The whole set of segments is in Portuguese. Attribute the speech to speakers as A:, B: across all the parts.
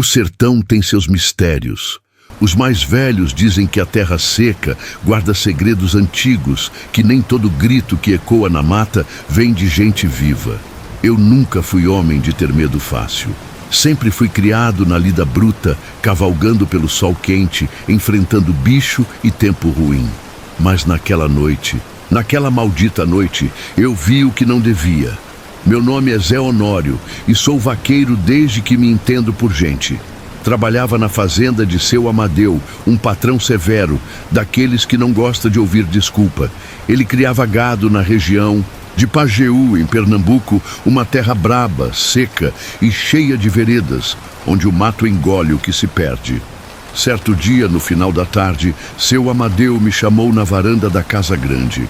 A: O sertão tem seus mistérios. Os mais velhos dizem que a terra seca guarda segredos antigos, que nem todo grito que ecoa na mata vem de gente viva. Eu nunca fui homem de ter medo fácil. Sempre fui criado na lida bruta, cavalgando pelo sol quente, enfrentando bicho e tempo ruim. Mas naquela maldita noite, eu vi o que não devia. Meu nome é Zé Honório e sou vaqueiro desde que me entendo por gente. Trabalhava na fazenda de seu Amadeu, um patrão severo, daqueles que não gosta de ouvir desculpa. Ele criava gado na região de Pajeú, em Pernambuco, uma terra braba, seca e cheia de veredas, onde o mato engole o que se perde. Certo dia, no final da tarde, seu Amadeu me chamou na varanda da casa grande.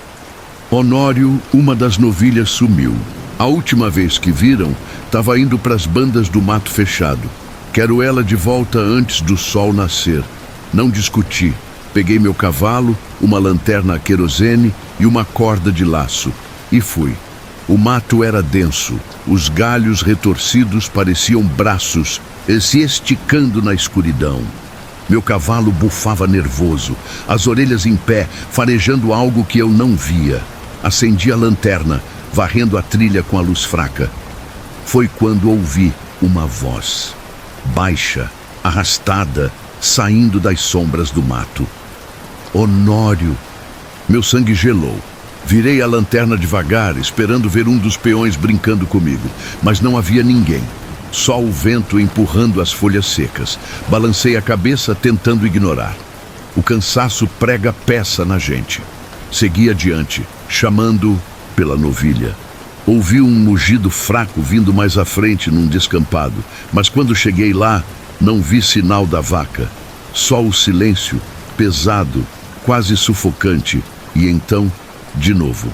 A: Honório, uma das novilhas, sumiu. A última vez que viram, estava indo para as bandas do mato fechado. Quero ela de volta antes do sol nascer. Não discuti. Peguei meu cavalo, uma lanterna a querosene e uma corda de laço. E fui. O mato era denso. Os galhos retorcidos pareciam braços, se esticando na escuridão. Meu cavalo bufava nervoso, as orelhas em pé, farejando algo que eu não via. Acendi a lanterna, varrendo a trilha com a luz fraca. Foi quando ouvi uma voz, baixa, arrastada, saindo das sombras do mato. Honório! Meu sangue gelou. Virei a lanterna devagar, esperando ver um dos peões brincando comigo, mas não havia ninguém. Só o vento empurrando as folhas secas. Balancei a cabeça, tentando ignorar. O cansaço prega peça na gente. Segui adiante, chamando pela novilha. Ouvi um mugido fraco vindo mais à frente num descampado, mas quando cheguei lá, não vi sinal da vaca. Só o silêncio, pesado, quase sufocante, e então, de novo.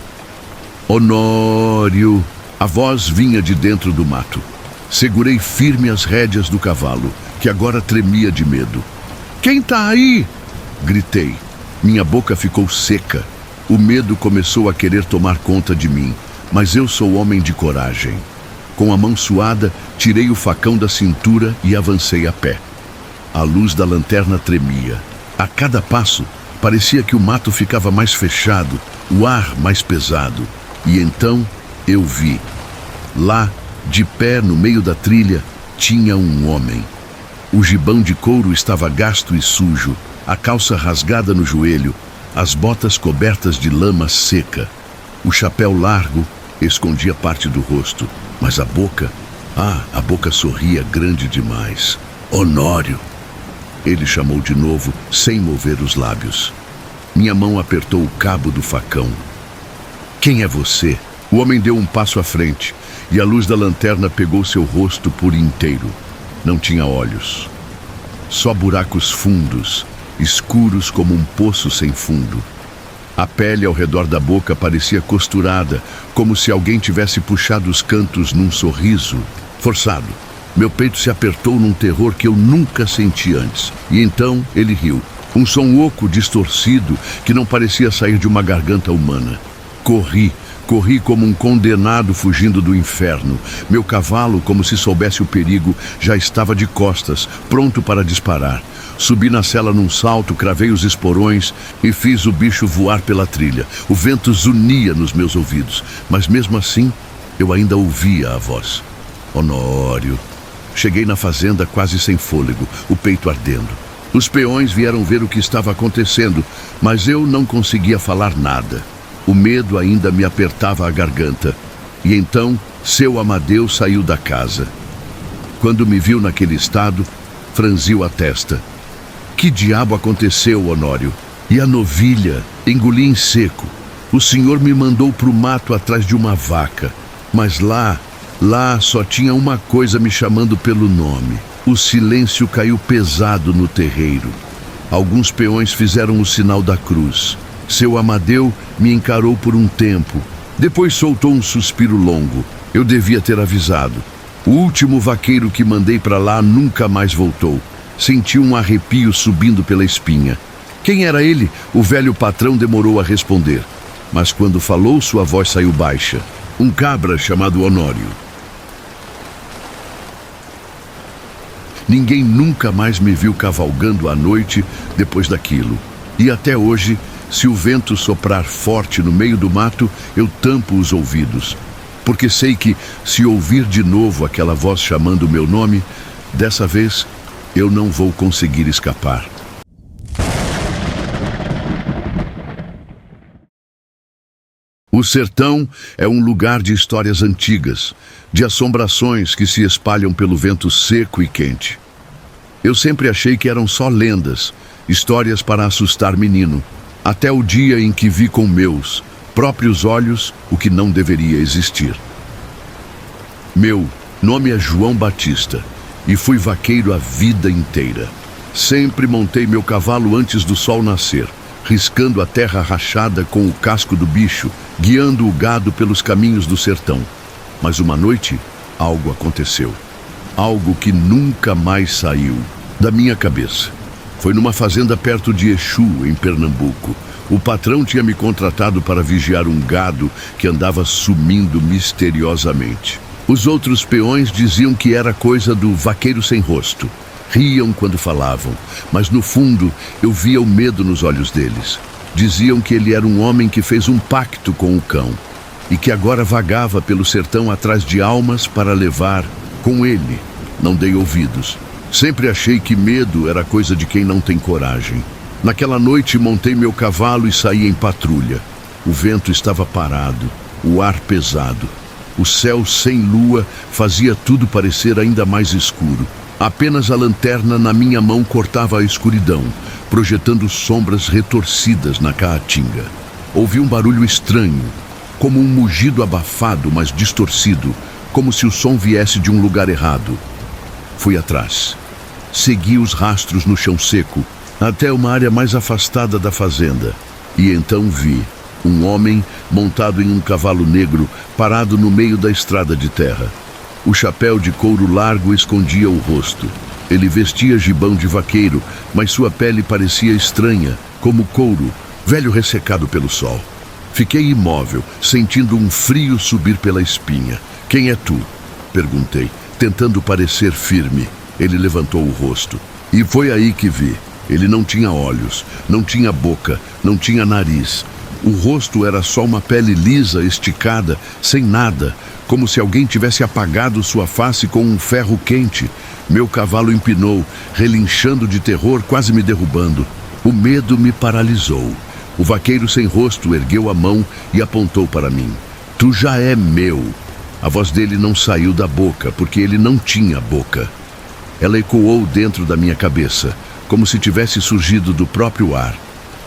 A: Honório! A voz vinha de dentro do mato. Segurei firme as rédeas do cavalo, que agora tremia de medo. "Quem tá aí?" Gritei. Minha boca ficou seca. O medo começou a querer tomar conta de mim, mas eu sou homem de coragem. Com a mão suada, tirei o facão da cintura e avancei a pé. A luz da lanterna tremia. A cada passo, parecia que o mato ficava mais fechado, o ar mais pesado. E então, eu vi. Lá, de pé no meio da trilha, tinha um homem. O gibão de couro estava gasto e sujo, a calça rasgada no joelho, as botas cobertas de lama seca. O chapéu largo escondia parte do rosto, mas a boca sorria grande demais. "Honório!" Ele chamou de novo, sem mover os lábios. Minha mão apertou o cabo do facão. "Quem é você?" O homem deu um passo à frente, e a luz da lanterna pegou seu rosto por inteiro. Não tinha olhos. Só buracos fundos, escuros como um poço sem fundo. A pele ao redor da boca parecia costurada, como se alguém tivesse puxado os cantos num sorriso forçado. Meu peito se apertou num terror que eu nunca senti antes. E então ele riu. Um som oco, distorcido, que não parecia sair de uma garganta humana. Corri como um condenado fugindo do inferno. Meu cavalo, como se soubesse o perigo, já estava de costas, pronto para disparar. Subi na sela num salto, cravei os esporões e fiz o bicho voar pela trilha. O vento zunia nos meus ouvidos, mas mesmo assim, eu ainda ouvia a voz. "Honório!" Cheguei na fazenda quase sem fôlego, o peito ardendo. Os peões vieram ver o que estava acontecendo, mas eu não conseguia falar nada. O medo ainda me apertava a garganta. E então, seu Amadeu saiu da casa. Quando me viu naquele estado, franziu a testa. "Que diabo aconteceu, Honório? E a novilha?" Engoli em seco. "O senhor me mandou pro mato atrás de uma vaca. Mas lá só tinha uma coisa me chamando pelo nome." O silêncio caiu pesado no terreiro. Alguns peões fizeram o sinal da cruz. Seu Amadeu me encarou por um tempo. Depois soltou um suspiro longo. Eu devia ter avisado. O último vaqueiro que mandei para lá nunca mais voltou. Senti um arrepio subindo pela espinha. Quem era ele? O velho patrão demorou a responder. Mas quando falou, sua voz saiu baixa. "Um cabra chamado Honório." Ninguém nunca mais me viu cavalgando à noite depois daquilo. E até hoje, se o vento soprar forte no meio do mato, eu tampo os ouvidos. Porque sei que, se ouvir de novo aquela voz chamando o meu nome, dessa vez eu não vou conseguir escapar. O sertão é um lugar de histórias antigas, de assombrações que se espalham pelo vento seco e quente. Eu sempre achei que eram só lendas, histórias para assustar menino, até o dia em que vi com meus próprios olhos o que não deveria existir. Meu nome é João Batista e fui vaqueiro a vida inteira. Sempre montei meu cavalo antes do sol nascer, riscando a terra rachada com o casco do bicho, guiando o gado pelos caminhos do sertão. Mas uma noite, algo aconteceu. Algo que nunca mais saiu da minha cabeça. Foi numa fazenda perto de Exu, em Pernambuco. O patrão tinha me contratado para vigiar um gado que andava sumindo misteriosamente. Os outros peões diziam que era coisa do vaqueiro sem rosto. Riam quando falavam, mas no fundo eu via o medo nos olhos deles. Diziam que ele era um homem que fez um pacto com o cão e que agora vagava pelo sertão atrás de almas para levar com ele. Não dei ouvidos. Sempre achei que medo era coisa de quem não tem coragem. Naquela noite montei meu cavalo e saí em patrulha. O vento estava parado, o ar pesado. O céu sem lua fazia tudo parecer ainda mais escuro. Apenas a lanterna na minha mão cortava a escuridão, projetando sombras retorcidas na caatinga. Ouvi um barulho estranho, como um mugido abafado, mas distorcido, como se o som viesse de um lugar errado. Fui atrás. Segui os rastros no chão seco, até uma área mais afastada da fazenda. E então vi um homem montado em um cavalo negro, parado no meio da estrada de terra. O chapéu de couro largo escondia o rosto. Ele vestia gibão de vaqueiro, mas sua pele parecia estranha, como couro, velho ressecado pelo sol. Fiquei imóvel, sentindo um frio subir pela espinha. "Quem é tu?" perguntei, tentando parecer firme. Ele levantou o rosto. E foi aí que vi. Ele não tinha olhos, não tinha boca, não tinha nariz. O rosto era só uma pele lisa, esticada, sem nada, como se alguém tivesse apagado sua face com um ferro quente. Meu cavalo empinou, relinchando de terror, quase me derrubando. O medo me paralisou. O vaqueiro sem rosto ergueu a mão e apontou para mim. "Tu já é meu." A voz dele não saiu da boca, porque ele não tinha boca. Ela ecoou dentro da minha cabeça, como se tivesse surgido do próprio ar.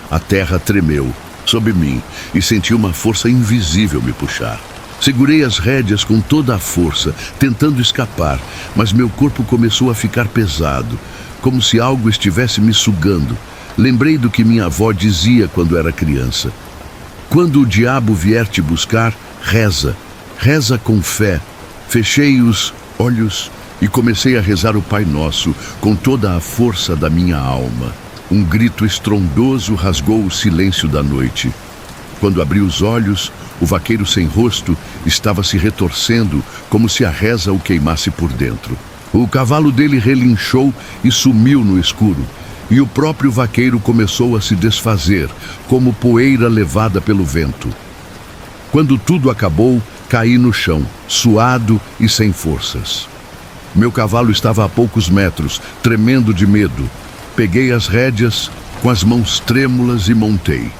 A: A terra tremeu sob mim e senti uma força invisível me puxar. Segurei as rédeas com toda a força, tentando escapar, mas meu corpo começou a ficar pesado, como se algo estivesse me sugando. Lembrei do que minha avó dizia quando era criança. "Quando o diabo vier te buscar, reza. Reza com fé." Fechei os olhos e comecei a rezar o Pai Nosso com toda a força da minha alma. Um grito estrondoso rasgou o silêncio da noite. Quando abri os olhos, o vaqueiro sem rosto estava se retorcendo, como se a reza o queimasse por dentro. O cavalo dele relinchou e sumiu no escuro, e o próprio vaqueiro começou a se desfazer, como poeira levada pelo vento. Quando tudo acabou, caí no chão, suado e sem forças. Meu cavalo estava a poucos metros, tremendo de medo. Peguei as rédeas com as mãos trêmulas e montei.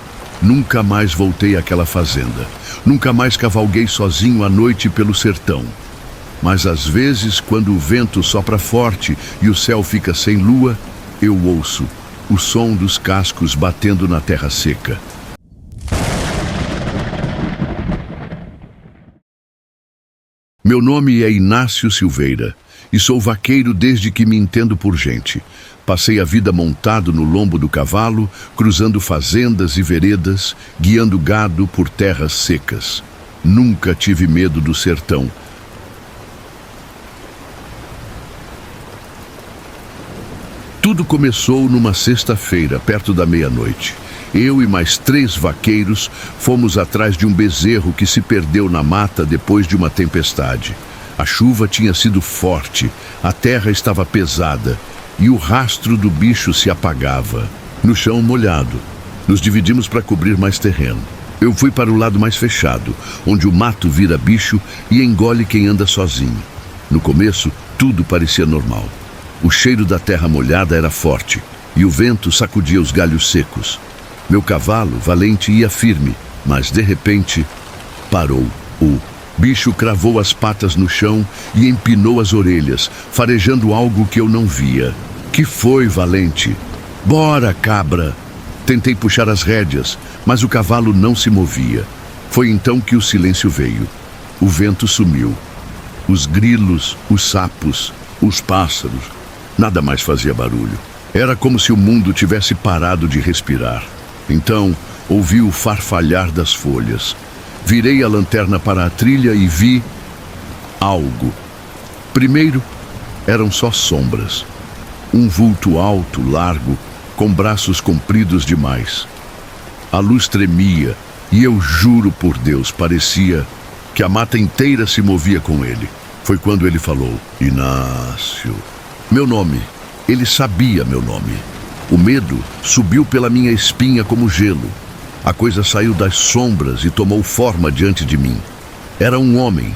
A: Nunca mais voltei àquela fazenda. Nunca mais cavalguei sozinho à noite pelo sertão. Mas às vezes, quando o vento sopra forte e o céu fica sem lua, eu ouço o som dos cascos batendo na terra seca. Meu nome é Inácio Silveira e sou vaqueiro desde que me entendo por gente. Passei a vida montado no lombo do cavalo, cruzando fazendas e veredas, guiando gado por terras secas. Nunca tive medo do sertão. Tudo começou numa sexta-feira, perto da meia-noite. Eu e mais 3 vaqueiros fomos atrás de um bezerro que se perdeu na mata depois de uma tempestade. A chuva tinha sido forte, a terra estava pesada e o rastro do bicho se apagava. No chão molhado, nos dividimos para cobrir mais terreno. Eu fui para o lado mais fechado, onde o mato vira bicho e engole quem anda sozinho. No começo, tudo parecia normal. O cheiro da terra molhada era forte e o vento sacudia os galhos secos. Meu cavalo, Valente, ia firme, mas de repente parou. O bicho cravou as patas no chão e empinou as orelhas, farejando algo que eu não via. Que foi, Valente? Bora, cabra! Tentei puxar as rédeas, mas o cavalo não se movia. Foi então que o silêncio veio. O vento sumiu. Os grilos, os sapos, os pássaros, nada mais fazia barulho. Era como se o mundo tivesse parado de respirar. Então, ouvi o farfalhar das folhas. Virei a lanterna para a trilha e vi algo. Primeiro, eram só sombras. Um vulto alto, largo, com braços compridos demais. A luz tremia e eu juro por Deus, parecia que a mata inteira se movia com ele. Foi quando ele falou: Inácio. Meu nome. Ele sabia meu nome. O medo subiu pela minha espinha como gelo. A coisa saiu das sombras e tomou forma diante de mim. Era um homem,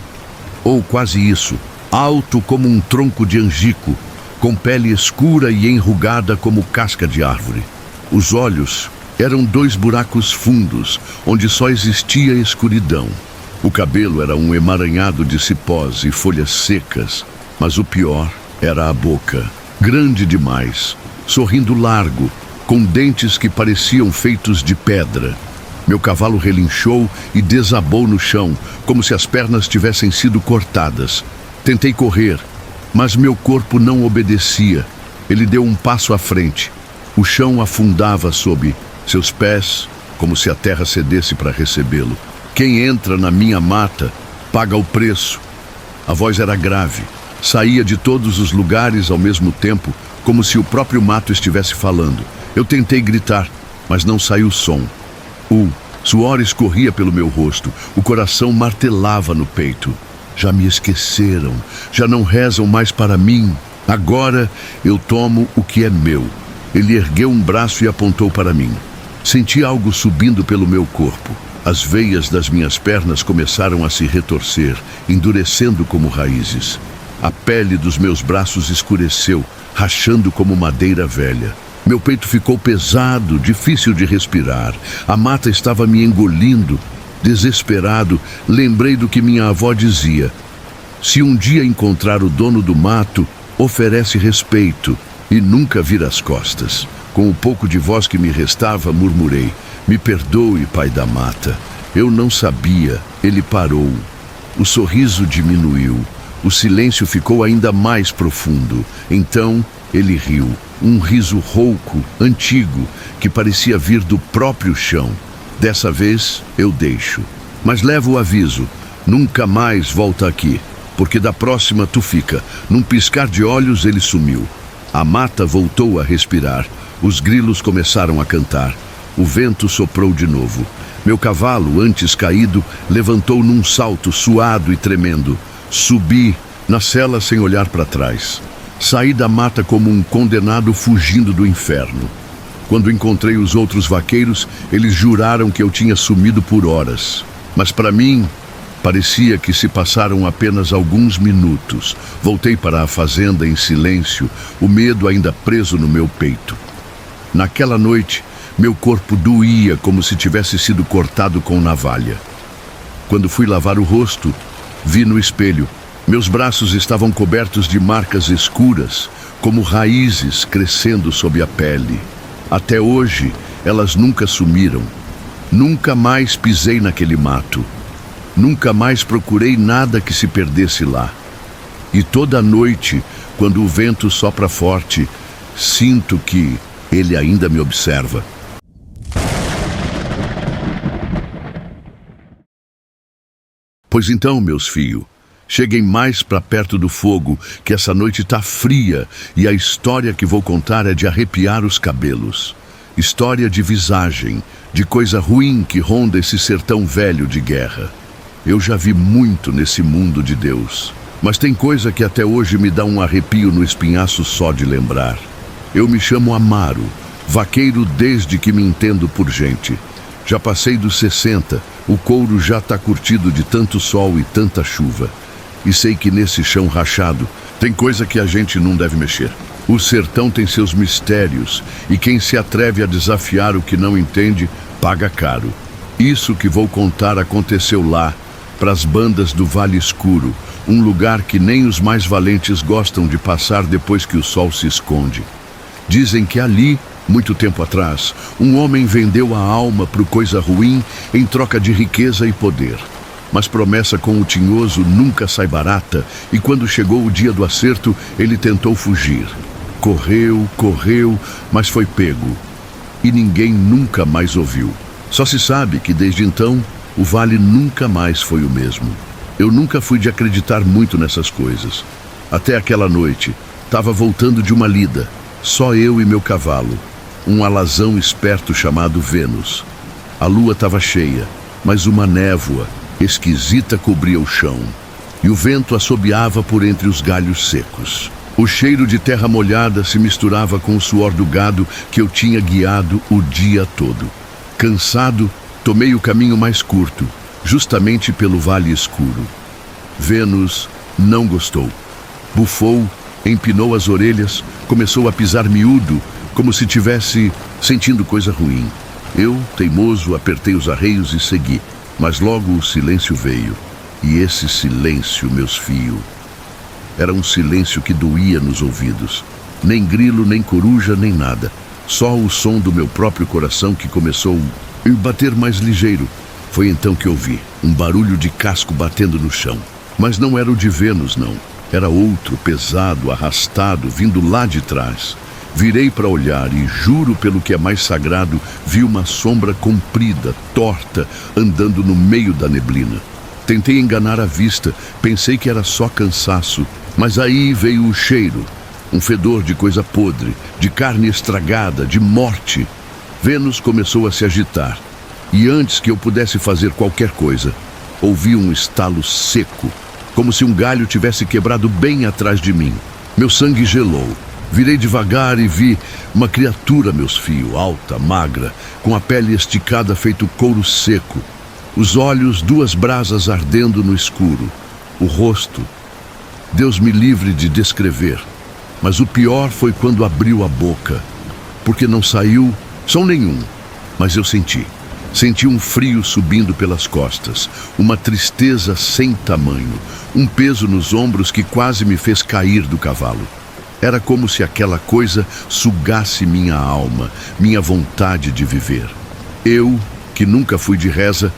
A: ou quase isso, alto como um tronco de angico, com pele escura e enrugada como casca de árvore. Os olhos eram 2 buracos fundos, onde só existia escuridão. O cabelo era um emaranhado de cipós e folhas secas, mas o pior era a boca, grande demais, sorrindo largo, com dentes que pareciam feitos de pedra. Meu cavalo relinchou e desabou no chão, como se as pernas tivessem sido cortadas. Tentei correr, mas meu corpo não obedecia. Ele deu um passo à frente. O chão afundava sob seus pés, como se a terra cedesse para recebê-lo. Quem entra na minha mata paga o preço. A voz era grave, saía de todos os lugares ao mesmo tempo, como se o próprio mato estivesse falando. Eu tentei gritar, mas não saiu som. O suor escorria pelo meu rosto, o coração martelava no peito. Já me esqueceram, já não rezam mais para mim. Agora eu tomo o que é meu. Ele ergueu um braço e apontou para mim. Senti algo subindo pelo meu corpo. As veias das minhas pernas começaram a se retorcer, endurecendo como raízes. A pele dos meus braços escureceu, rachando como madeira velha. Meu peito ficou pesado, difícil de respirar. A mata estava me engolindo. Desesperado, lembrei do que minha avó dizia: se um dia encontrar o dono do mato, oferece respeito e nunca vira as costas. Com o pouco de voz que me restava, murmurei: me perdoe, pai da mata. Eu não sabia. Ele parou. O sorriso diminuiu. O silêncio ficou ainda mais profundo. Então ele riu. Um riso rouco, antigo, que parecia vir do próprio chão. Dessa vez eu deixo. Mas levo o aviso: nunca mais volta aqui, porque da próxima tu fica. Num piscar de olhos ele sumiu. A mata voltou a respirar. Os grilos começaram a cantar. O vento soprou de novo. Meu cavalo, antes caído, levantou num salto suado e tremendo. Subi na sela sem olhar para trás. Saí da mata como um condenado fugindo do inferno. Quando encontrei os outros vaqueiros, eles juraram que eu tinha sumido por horas. Mas para mim, parecia que se passaram apenas alguns minutos. Voltei para a fazenda em silêncio, o medo ainda preso no meu peito. Naquela noite, meu corpo doía como se tivesse sido cortado com navalha. Quando fui lavar o rosto, vi no espelho. Meus braços estavam cobertos de marcas escuras, como raízes crescendo sob a pele. Até hoje, elas nunca sumiram. Nunca mais pisei naquele mato. Nunca mais procurei nada que se perdesse lá. E toda noite, quando o vento sopra forte, sinto que ele ainda me observa. Pois então, meus filhos, cheguem mais para perto do fogo, que essa noite tá fria e a história que vou contar é de arrepiar os cabelos. História de visagem, de coisa ruim que ronda esse sertão velho de guerra. Eu já vi muito nesse mundo de Deus. Mas tem coisa que até hoje me dá um arrepio no espinhaço só de lembrar. Eu me chamo Amaro, vaqueiro desde que me entendo por gente. Já passei dos 60, o couro já tá curtido de tanto sol e tanta chuva. E sei que nesse chão rachado tem coisa que a gente não deve mexer. O sertão tem seus mistérios e quem se atreve a desafiar o que não entende, paga caro. Isso que vou contar aconteceu lá, pras bandas do Vale Escuro, um lugar que nem os mais valentes gostam de passar depois que o sol se esconde. Dizem que ali, muito tempo atrás, um homem vendeu a alma pro coisa ruim em troca de riqueza e poder. Mas promessa com o tinhoso nunca sai barata, e quando chegou o dia do acerto, ele tentou fugir. Correu, correu, mas foi pego. E ninguém nunca mais ouviu. Só se sabe que desde então, o vale nunca mais foi o mesmo. Eu nunca fui de acreditar muito nessas coisas. Até aquela noite, estava voltando de uma lida, só eu e meu cavalo, um alazão esperto chamado Vênus. A lua estava cheia, mas uma névoa esquisita cobria o chão, e o vento assobiava por entre os galhos secos. O cheiro de terra molhada se misturava com o suor do gado que eu tinha guiado o dia todo. Cansado, tomei o caminho mais curto, justamente pelo Vale Escuro. Vênus não gostou. Bufou, empinou as orelhas, começou a pisar miúdo, como se tivesse sentindo coisa ruim. Eu, teimoso, apertei os arreios e segui. Mas logo o silêncio veio. E esse silêncio, meus fios, era um silêncio que doía nos ouvidos. Nem grilo, nem coruja, nem nada. Só o som do meu próprio coração que começou a bater mais ligeiro. Foi então que ouvi um barulho de casco batendo no chão. Mas não era o de Vênus, não. Era outro, pesado, arrastado, vindo lá de trás. Virei para olhar e, juro pelo que é mais sagrado, vi uma sombra comprida, torta, andando no meio da neblina. Tentei enganar a vista, pensei que era só cansaço, mas aí veio o cheiro. Um fedor de coisa podre, de carne estragada, de morte. Vênus começou a se agitar. E antes que eu pudesse fazer qualquer coisa, ouvi um estalo seco, como se um galho tivesse quebrado bem atrás de mim. Meu sangue gelou. Virei devagar e vi uma criatura, meus fios, alta, magra, com a pele esticada feito couro seco. Os olhos, duas brasas ardendo no escuro. O rosto, Deus me livre de descrever. Mas o pior foi quando abriu a boca, porque não saiu som nenhum, mas eu senti. Senti um frio subindo pelas costas, uma tristeza sem tamanho, um peso nos ombros que quase me fez cair do cavalo. Era como se aquela coisa sugasse minha alma, minha vontade de viver. Eu, que nunca fui de reza,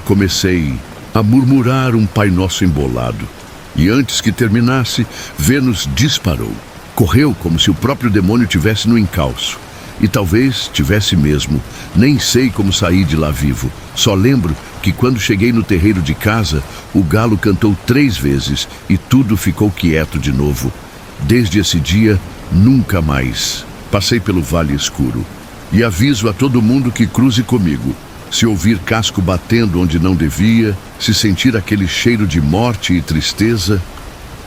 A: comecei a murmurar um Pai Nosso embolado. E antes que terminasse, Vênus disparou. Correu como se o próprio demônio tivesse no encalço. E talvez tivesse mesmo. Nem sei como saí de lá vivo. Só lembro que quando cheguei no terreiro de casa, o galo cantou 3 vezes e tudo ficou quieto de novo. Desde esse dia, nunca mais passei pelo Vale Escuro. E aviso a todo mundo que cruze comigo. Se ouvir casco batendo onde não devia, se sentir aquele cheiro de morte e tristeza,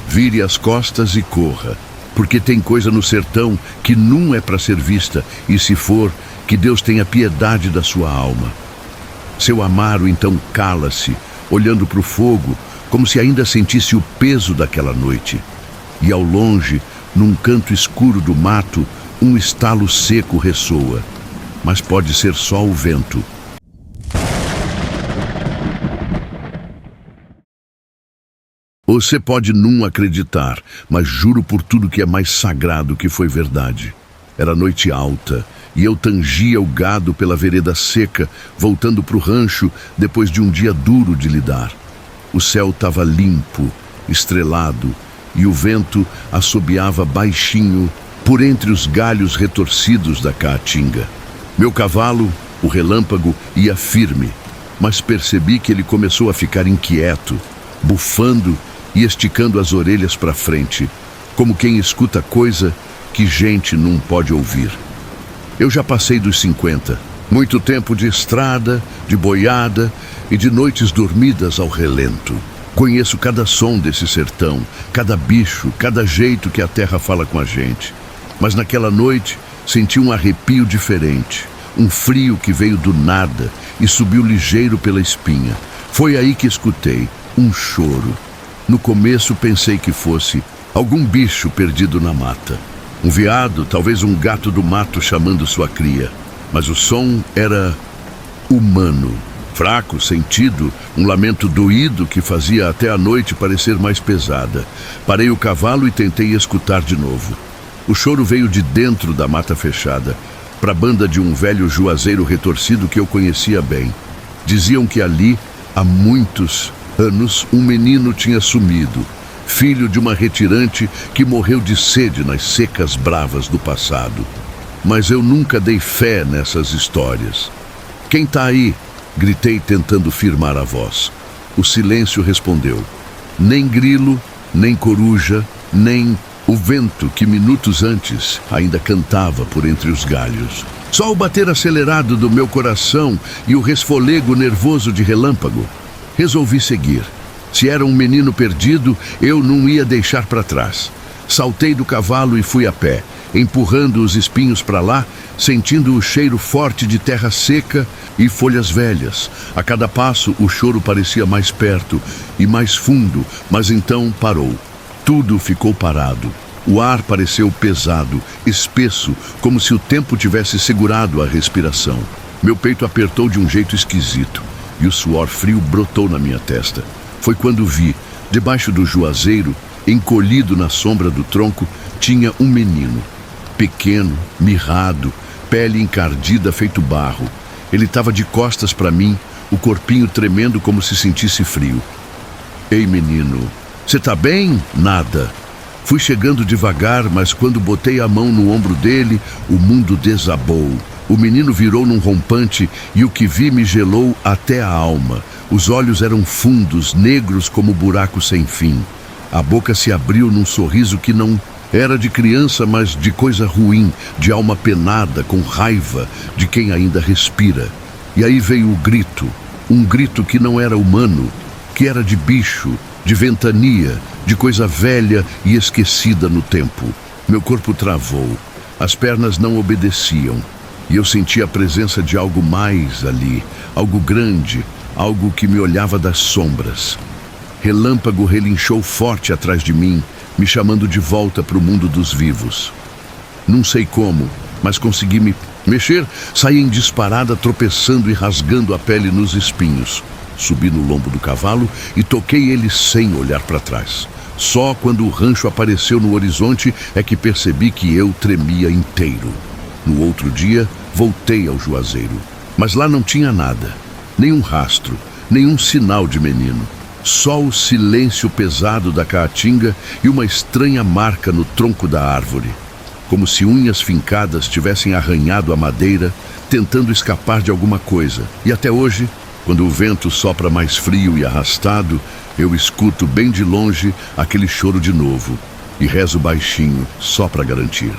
A: vire as costas e corra. Porque tem coisa no sertão que não é para ser vista, e se for, que Deus tenha piedade da sua alma. Seu Amaro então cala-se, olhando para o fogo, como se ainda sentisse o peso daquela noite. E ao longe, num canto escuro do mato, um estalo seco ressoa. Mas pode ser só o vento. Você pode não acreditar, mas juro por tudo que é mais sagrado que foi verdade. Era noite alta, e eu tangia o gado pela vereda seca, voltando para o rancho depois de um dia duro de lidar. O céu estava limpo, estrelado, e o vento assobiava baixinho por entre os galhos retorcidos da caatinga. Meu cavalo, o relâmpago, ia firme, mas percebi que ele começou a ficar inquieto, bufando e esticando as orelhas para frente, como quem escuta coisa que gente não pode ouvir. Eu já passei dos 50, muito tempo de estrada, de boiada e de noites dormidas ao relento. Conheço cada som desse sertão, cada bicho, cada jeito que a terra fala com a gente. Mas naquela noite senti um arrepio diferente, um frio que veio do nada e subiu ligeiro pela espinha. Foi aí que escutei um choro. No começo pensei que fosse algum bicho perdido na mata. Um veado, talvez um gato do mato chamando sua cria. Mas o som era humano. Fraco, sentido, um lamento doído que fazia até a noite parecer mais pesada. Parei o cavalo e tentei escutar de novo. O choro veio de dentro da mata fechada, para a banda de um velho juazeiro retorcido que eu conhecia bem. Diziam que ali, há muitos anos, um menino tinha sumido, filho de uma retirante que morreu de sede nas secas bravas do passado. Mas eu nunca dei fé nessas histórias. "Quem tá aí?" Gritei tentando firmar a voz. O silêncio respondeu. Nem grilo, nem coruja, nem o vento que minutos antes ainda cantava por entre os galhos. Só o bater acelerado do meu coração e o resfolego nervoso de relâmpago. Resolvi seguir. Se era um menino perdido, eu não ia deixar para trás. Saltei do cavalo e fui a pé, empurrando os espinhos para lá, sentindo o cheiro forte de terra seca e folhas velhas. A cada passo, o choro parecia mais perto e mais fundo, mas então parou. Tudo ficou parado. O ar pareceu pesado, espesso, como se o tempo tivesse segurado a respiração. Meu peito apertou de um jeito esquisito e o suor frio brotou na minha testa. Foi quando vi, debaixo do juazeiro, encolhido na sombra do tronco, tinha um menino. Pequeno, mirrado, pele encardida feito barro. Ele estava de costas para mim, o corpinho tremendo como se sentisse frio. "Ei, menino, você tá bem?" "Nada." Fui chegando devagar, mas quando botei a mão no ombro dele, o mundo desabou. O menino virou num rompante e o que vi me gelou até a alma. Os olhos eram fundos, negros como buracos sem fim. A boca se abriu num sorriso que não era de criança, mas de coisa ruim, de alma penada, com raiva de quem ainda respira. E aí veio o grito, um grito que não era humano, que era de bicho, de ventania, de coisa velha e esquecida no tempo. Meu corpo travou, as pernas não obedeciam, e eu senti a presença de algo mais ali, algo grande, algo que me olhava das sombras. Relâmpago relinchou forte atrás de mim, me chamando de volta para o mundo dos vivos. Não sei como, mas consegui me mexer, saí em disparada, tropeçando e rasgando a pele nos espinhos. Subi no lombo do cavalo e toquei ele sem olhar para trás. Só quando o rancho apareceu no horizonte é que percebi que eu tremia inteiro. No outro dia, voltei ao juazeiro. Mas lá não tinha nada, nenhum rastro, nenhum sinal de menino. Só o silêncio pesado da caatinga e uma estranha marca no tronco da árvore. Como se unhas fincadas tivessem arranhado a madeira, tentando escapar de alguma coisa. E até hoje, quando o vento sopra mais frio e arrastado, eu escuto bem de longe aquele choro de novo e rezo baixinho, só para garantir.